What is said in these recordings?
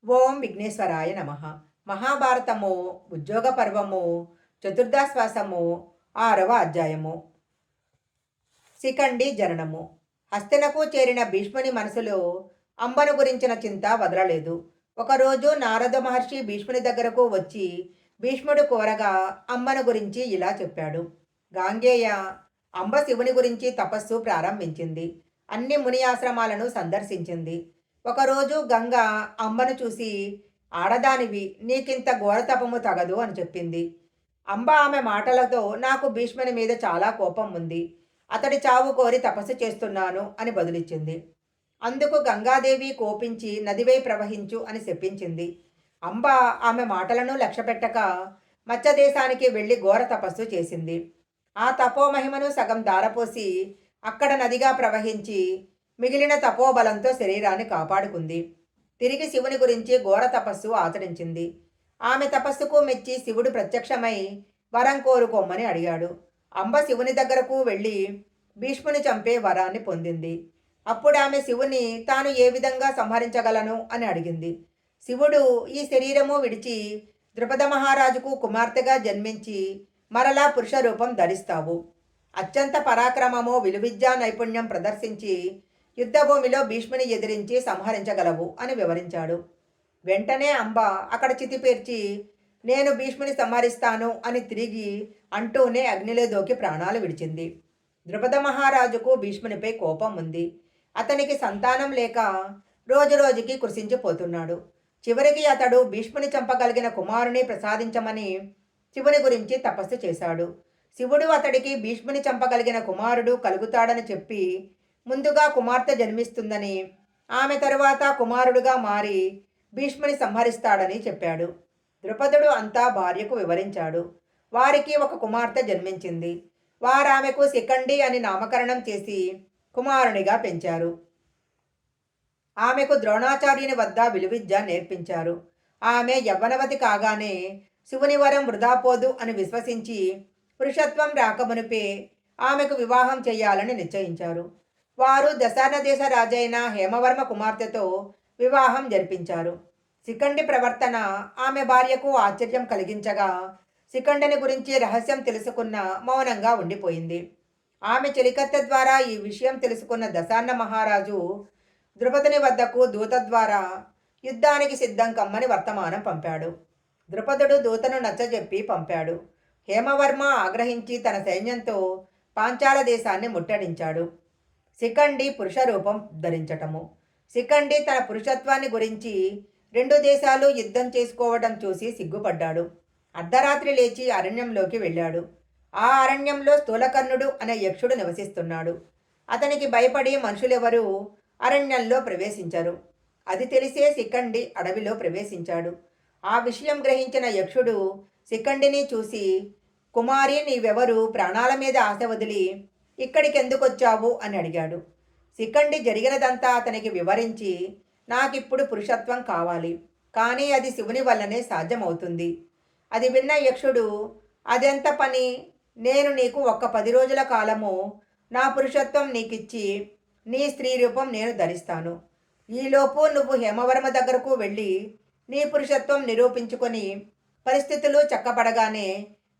ఓం విఘ్నేశ్వరాయ నమః. మహాభారతము ఉద్యోగ పర్వము చతుర్దశ్వాసము 6వ అధ్యాయము. శిఖండి జననము. హస్తినకు చేరిన భీష్ముని మనసులో అంబను గురించిన చింత వదలలేదు. ఒకరోజు నారద మహర్షి భీష్ముని దగ్గరకు వచ్చి భీష్ముడు కోరగా అంబను గురించి ఇలా చెప్పాడు. గాంగేయ, అంబ శివుని గురించి తపస్సు ప్రారంభించింది. అన్ని ముని ఆశ్రమాలను సందర్శించింది. ఒకరోజు గంగ అంబను చూసి, ఆడదానివి, నీకింత ఘోరతపము తగదు అని చెప్పింది. అంబ ఆమె మాటలతో, నాకు భీష్ముని మీద చాలా కోపం ఉంది, అతడి చావు కోరి తపస్సు చేస్తున్నాను అని బదులిచ్చింది. అందుకు గంగాదేవి కోపించి నదివై ప్రవహించు అని శపించింది. అంబ ఆమె మాటలను లక్ష్యపెట్టక మత్స్యదేశానికి వెళ్ళి ఘోర తపస్సు చేసింది. ఆ తపోమహిమను సగం దారపోసి అక్కడ నదిగా ప్రవహించి మిగిలిన తపోబలంతో శరీరాన్ని కాపాడుకుంది. తిరిగి శివుని గురించి ఘోర తపస్సు ఆచరించింది. ఆమె తపస్సుకు మెచ్చి శివుడు ప్రత్యక్షమై వరం కోరుకోమని అడిగాడు. అంబ శివుని దగ్గరకు వెళ్ళి భీష్ముని చంపే వరాన్ని పొందింది. అప్పుడు ఆమె శివుని తాను ఏ విధంగా సంహరించగలను అని అడిగింది. శివుడు, ఈ శరీరము విడిచి ద్రుపద మహారాజుకు కుమార్తెగా జన్మించి మరలా పురుష రూపం ధరిస్తావు. అత్యంత పరాక్రమము, విలువిద్యా నైపుణ్యం ప్రదర్శించి యుద్ధభూమిలో భీష్ముని ఎదిరించి సంహరించగలవు అని వివరించాడు. వెంటనే అంబ అక్కడ చితిపేర్చి, నేను భీష్ముని సంహరిస్తాను అని తిరిగి అంటూనే అగ్నిలో దూకి ప్రాణాలు విడిచింది. ద్రుపద మహారాజుకు భీష్మునిపై కోపం ఉంది. అతనికి సంతానం లేక రోజురోజుకి కృషించిపోతున్నాడు. చివరికి అతడు భీష్ముని చంపగలిగిన కుమారుని ప్రసాదించమని శివుని గురించి తపస్సు చేశాడు. శివుడు అతడికి భీష్ముని చంపగలిగిన కుమారుడు కలుగుతాడని చెప్పి ముందుగా కుమార్తె జన్మిస్తుందని, ఆమె తరువాత కుమారుడుగా మారి భీష్ముని సంహరిస్తాడని చెప్పాడు. ద్రుపదుడు అంతా భార్యకు వివరించాడు. వారికి ఒక కుమార్తె జన్మించింది. వారామెకు శిఖండి అని నామకరణం చేసి కుమారునిగా పెంచారు. ఆమెకు ద్రోణాచార్యుని వద్ద విలువిద్య నేర్పించారు. ఆమె యవ్వనవతి కాగానే శివుని వరం వృధా పోదు అని విశ్వసించి పురుషత్వం రాకమునిపే ఆమెకు వివాహం చేయాలని నిశ్చయించారు. వారు దశార్ణ దేశ రాజైన హేమవర్మ కుమార్తెతో వివాహం జరిపించారు. శిఖండి ప్రవర్తన ఆమె భార్యకు ఆశ్చర్యం కలిగించగా శిఖండిని గురించి రహస్యం తెలుసుకున్న మౌనంగా ఉండిపోయింది. ఆమె చెలికత్తె ద్వారా ఈ విషయం తెలుసుకున్న దశార్ణ మహారాజు ద్రుపదుని వద్దకు దూత ద్వారా యుద్ధానికి సిద్ధం కమ్మని వర్తమానం పంపాడు. ద్రుపదుడు దూతను నచ్చజెప్పి పంపాడు. హేమవర్మ ఆగ్రహించి తన సైన్యంతో పాంచాల దేశాన్ని ముట్టడించాడు. శిఖండి పురుష రూపం ధరించటము. శిఖండి తన పురుషత్వాన్ని గురించి రెండు దేశాలు యుద్ధం చేసుకోవడం చూసి సిగ్గుపడ్డాడు. అర్ధరాత్రి లేచి అరణ్యంలోకి వెళ్ళాడు. ఆ అరణ్యంలో స్థూలకర్ణుడు అనే యక్షుడు నివసిస్తున్నాడు. అతనికి భయపడి మనుషులెవరూ అరణ్యంలో ప్రవేశించరు. అది తెలిసే శిఖండి అడవిలో ప్రవేశించాడు. ఆ విషయం గ్రహించిన యక్షుడు శిఖండిని చూసి, కుమారి, నీవెవరు, ప్రాణాల మీద ఆశ వదిలి ఇక్కడికెందుకొచ్చావు అని అడిగాడు. శిఖండి జరిగినదంతా అతనికి వివరించి, నాకిప్పుడు పురుషత్వం కావాలి, కానీ అది శివుని వల్లనే సాధ్యమవుతుంది. అది విన్న యక్షుడు, అదెంత పని, నేను నీకు ఒక్క 10 రోజుల కాలము నా పురుషత్వం నీకిచ్చి నీ స్త్రీ రూపం నేను ధరిస్తాను. ఈలోపు నువ్వు హేమవర్మ దగ్గరకు వెళ్ళి నీ పురుషత్వం నిరూపించుకొని పరిస్థితులు చక్కబడగానే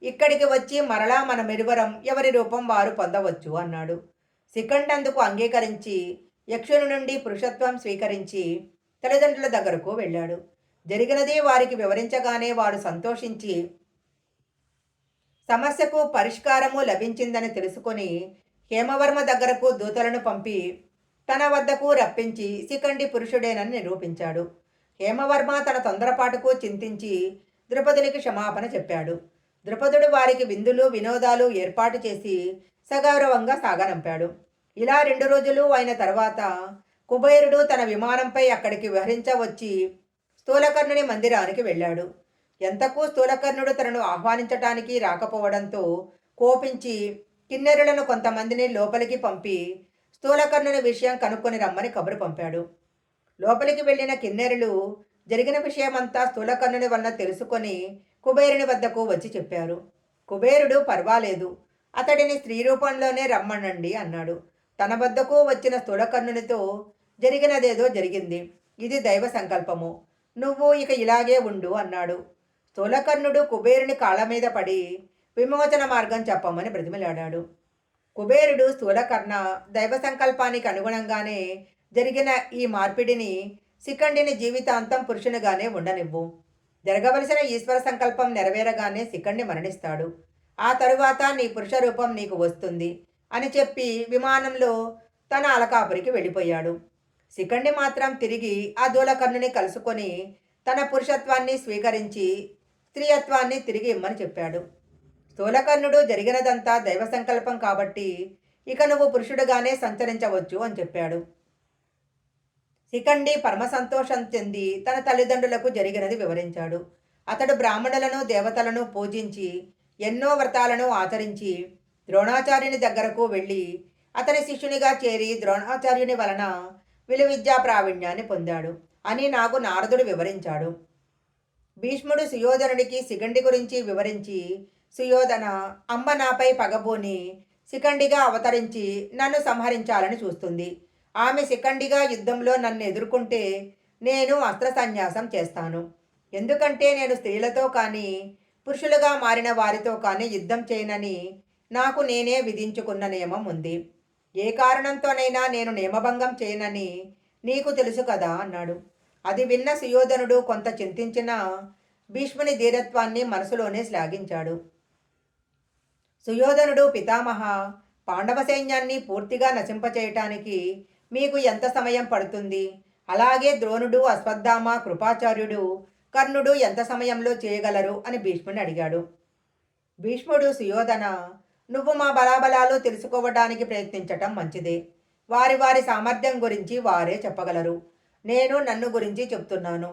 ఇక్కడికి వచ్చి మరలా మనమిరువరం ఎవరి రూపం వారు పొందవచ్చు అన్నాడు. శిఖండి అందుకు అంగీకరించి యక్షుని నుండి పురుషత్వం స్వీకరించి తల్లిదండ్రుల దగ్గరకు వెళ్ళాడు. జరిగినది వారికి వివరించగానే వారు సంతోషించి సమస్యకు పరిష్కారము లభించిందని తెలుసుకొని హేమవర్మ దగ్గరకు దూతలను పంపి తన వద్దకు రప్పించి శిఖండి పురుషుడేనని నిరూపించాడు. హేమవర్మ తన తొందరపాటుకు చింతించి ద్రుపదునికి క్షమాపణ చెప్పాడు. ద్రుపదుడు వారికి విందులు వినోదాలు ఏర్పాటు చేసి సగౌరవంగా సాగనంపాడు. ఇలా 2 రోజులు అయిన తర్వాత కుబేరుడు తన విమానంపై అక్కడికి విహరించవచ్చి స్థూలకర్ణుని మందిరానికి వెళ్ళాడు. ఎంతకు స్థూలకర్ణుడు తనను ఆహ్వానించటానికి రాకపోవడంతో కోపించి కిన్నెరులను కొంతమందిని లోపలికి పంపి స్థూలకర్ణుని విషయం కనుక్కొని రమ్మని కబురు పంపాడు. లోపలికి వెళ్ళిన కిన్నెరులు జరిగిన విషయమంతా స్థూలకర్ణుని వలన తెలుసుకొని కుబేరుని వద్దకు వచ్చి చెప్పారు. కుబేరుడు, పర్వాలేదు, అతడిని స్త్రీ రూపంలోనే రమ్మనండి అన్నాడు. తన వద్దకు వచ్చిన స్థూలకర్ణునితో జరిగినదేదో జరిగింది. ఇది దైవ సంకల్పము. నువ్వు ఇక ఇలాగే ఉండు అన్నాడు. స్థూలకర్ణుడు కుబేరుని కాళ్ళ మీద పడి విమోచన మార్గం చెప్పమని బ్రతిమిలాడాడు. కుబేరుడు స్థూలకర్ణ దైవ సంకల్పానికి అనుగుణంగానే జరిగిన ఈ మార్పిడిని శిఖండిని జీవితాంతం పురుషునిగానే ఉండనివ్వు. జరగవలసిన ఈశ్వర సంకల్పం నెరవేరగానే శిఖండి మరణిస్తాడు. ఆ తరువాత నీ పురుష రూపం నీకు వస్తుంది అని చెప్పి విమానంలో తన అలకాపురికి వెళ్ళిపోయాడు. శిఖండి మాత్రం తిరిగి ఆ ధూలకర్ణుని కలుసుకొని తన పురుషత్వాన్ని స్వీకరించి స్త్రీయత్వాన్ని తిరిగి ఇమ్మని చెప్పాడు. స్థూలకర్ణుడు జరిగినదంతా దైవ సంకల్పం కాబట్టి ఇక నువ్వు పురుషుడుగానే సంచరించవచ్చు అని చెప్పాడు. శిఖండి పరమ సంతోషం చెంది తన తల్లిదండ్రులకు జరిగినది వివరించాడు. అతడు బ్రాహ్మణులను దేవతలను పూజించి ఎన్నో వ్రతాలను ఆచరించి ద్రోణాచార్యుని దగ్గరకు వెళ్ళి అతని శిష్యునిగా చేరి ద్రోణాచార్యుని వలన విలువిద్యా ప్రావీణ్యాన్ని పొందాడు అని నాకు నారదుడు వివరించాడు. భీష్ముడు సుయోధనుడికి శిఖండి గురించి వివరించి, సుయోధన, అమ్మ నాపై పగబోని శిఖండిగా అవతరించి నన్ను సంహరించాలని చూస్తుంది. ఆమె శిఖండిగా యుద్ధంలో నన్ను ఎదుర్కొంటే నేను అస్త్ర సన్యాసం చేస్తాను. ఎందుకంటే నేను స్త్రీలతో కానీ పురుషులుగా మారిన వారితో కానీ యుద్ధం చేయనని నాకు నేనే విధించుకున్న నియమం ఉంది. ఏ కారణంతోనైనా నేను నియమభంగం చేయనని నీకు తెలుసు కదా అన్నాడు. అది విన్న సుయోధనుడు కొంత చింతించిన భీష్ముని ధీరత్వాన్ని మనసులోనే శ్లాఘించాడు. సుయోధనుడు, పితామహ, పాండవ సైన్యాన్ని పూర్తిగా నశింపచేయటానికి మీకు ఎంత సమయం పడుతుంది? అలాగే ద్రోణుడు, అశ్వత్థామ, కృపాచార్యుడు, కర్ణుడు ఎంత సమయంలో చేయగలరు అని భీష్ముని అడిగాడు. భీష్ముడు, సుయోధన, నువ్వు మా బలాబలాలు తెలుసుకోవడానికి ప్రయత్నించటం మంచిదే. వారి వారి సామర్థ్యం గురించి వారే చెప్పగలరు. నేను నన్ను గురించి చెప్తున్నాను.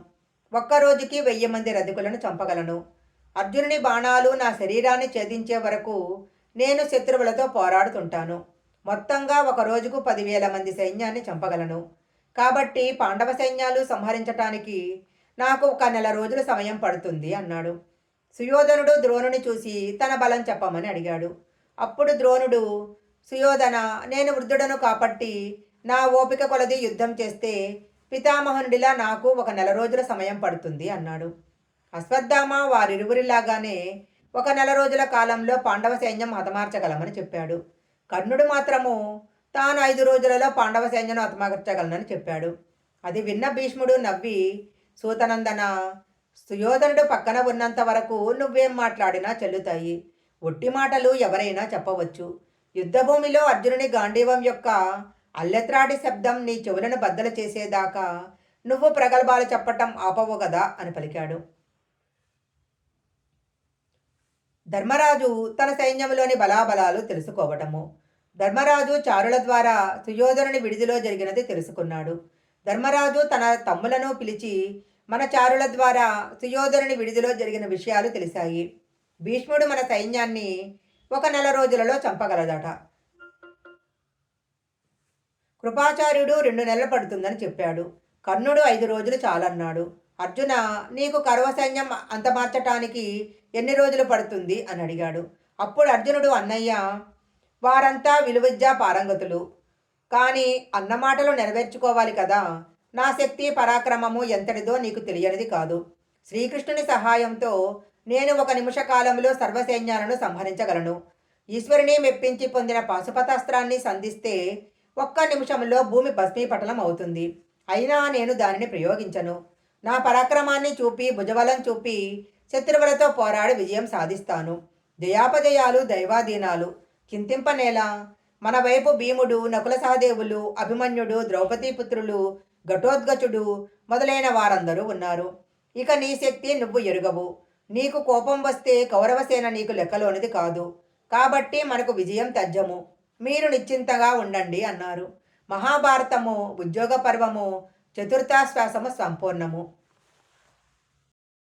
ఒక్కరోజుకి 1000 మంది రధికులను చంపగలను. అర్జునుని బాణాలు నా శరీరాన్ని ఛేదించే వరకు నేను శత్రువులతో పోరాడుతుంటాను. మొత్తంగా ఒక రోజుకు 10,000 మంది సైన్యాన్ని చంపగలను. కాబట్టి పాండవ సైన్యాలు సంహరించటానికి నాకు 1 నెల రోజుల సమయం పడుతుంది అన్నాడు. సుయోధనుడు ద్రోణుని చూసి తన బలం చెప్పమని అడిగాడు. అప్పుడు ద్రోణుడు, సుయోధన, నేను వృద్ధుడను కాబట్టి నా ఓపిక కొలది యుద్ధం చేస్తే పితామహనుడిలా నాకు 1 నెల రోజుల సమయం పడుతుంది అన్నాడు. అశ్వత్థామ వారిరువురిలాగానే 1 నెల రోజుల కాలంలో పాండవ సైన్యం హతమార్చగలమని చెప్పాడు. కర్ణుడు మాత్రము తాను 5 రోజులలో పాండవ సైన్యం హతమార్చగలనని చెప్పాడు. అది విన్న భీష్ముడు నవ్వి, సూతనందన, సుయోధనుడు పక్కన ఉన్నంత వరకు నువ్వేం మాట్లాడినా చెల్లుతాయి. ఒట్టి మాటలు ఎవరైనా చెప్పవచ్చు. యుద్ధభూమిలో అర్జునుని గాంధీవం యొక్క అల్లెత్రాటి శబ్దం నీ చెవులను బద్దలు చేసేదాకా నువ్వు ప్రగల్భాలు చెప్పటం ఆపవు కదా అని పలికాడు. ధర్మరాజు తన సైన్యంలోని బలాబలాలు తెలుసుకోవటము. ధర్మరాజు చారుల ద్వారా సుయోధనుని విడిదిలో జరిగినది తెలుసుకున్నాడు. ధర్మరాజు తన తమ్ములను పిలిచి మన చారుల ద్వారా సుయోధనుని విడిదిలో జరిగిన విషయాలు తెలిసాయి. భీష్ముడు మన సైన్యాన్ని 1 నెల రోజులలో చంపగలదట. కృపాచార్యుడు 2 నెలలు పడుతుందని చెప్పాడు. కర్ణుడు 5 రోజులు చాలన్నాడు. అర్జున, నీకు కౌరవ సైన్యం అంతమార్చటానికి ఎన్ని రోజులు పడుతుంది అని అడిగాడు. అప్పుడు అర్జునుడు, అన్నయ్య, వారంతా విలువిద్యా పారంగతులు, కానీ అన్నమాటలు నెరవేర్చుకోవాలి కదా. నా శక్తి పరాక్రమము ఎంతటిదో నీకు తెలియనిది కాదు. శ్రీకృష్ణుని సహాయంతో నేను 1 నిమిష కాలంలో సర్వసైన్యాలను సంహరించగలను. ఈశ్వరుని మెప్పించి పొందిన పాశుపతాస్త్రాన్ని సంధిస్తే 1 నిమిషంలో భూమి భస్మీపటలం అవుతుంది. అయినా నేను దానిని ప్రయోగించను. నా పరాక్రమాన్ని చూపి, భుజబలం చూపి శత్రువులతో పోరాడి విజయం సాధిస్తాను. జయాపజయాలు దైవాధీనాలు చింతింపనేలా. మన వైపు భీముడు, నకుల సహదేవులు, అభిమన్యుడు, ద్రౌపదీపుత్రులు, ఘటోద్గచుడు మొదలైన వారందరూ ఉన్నారు. ఇక నీ శక్తి నువ్వు ఎరుగవు. నీకు కోపం వస్తే కౌరవసేన నీకు లెక్కలోనిది కాదు. కాబట్టి మనకు విజయం తథ్యము. మీరు నిశ్చింతగా ఉండండి అన్నారు. మహాభారతము ఉద్యోగ పర్వము చతుర్థాశ్వాసము సంపూర్ణము.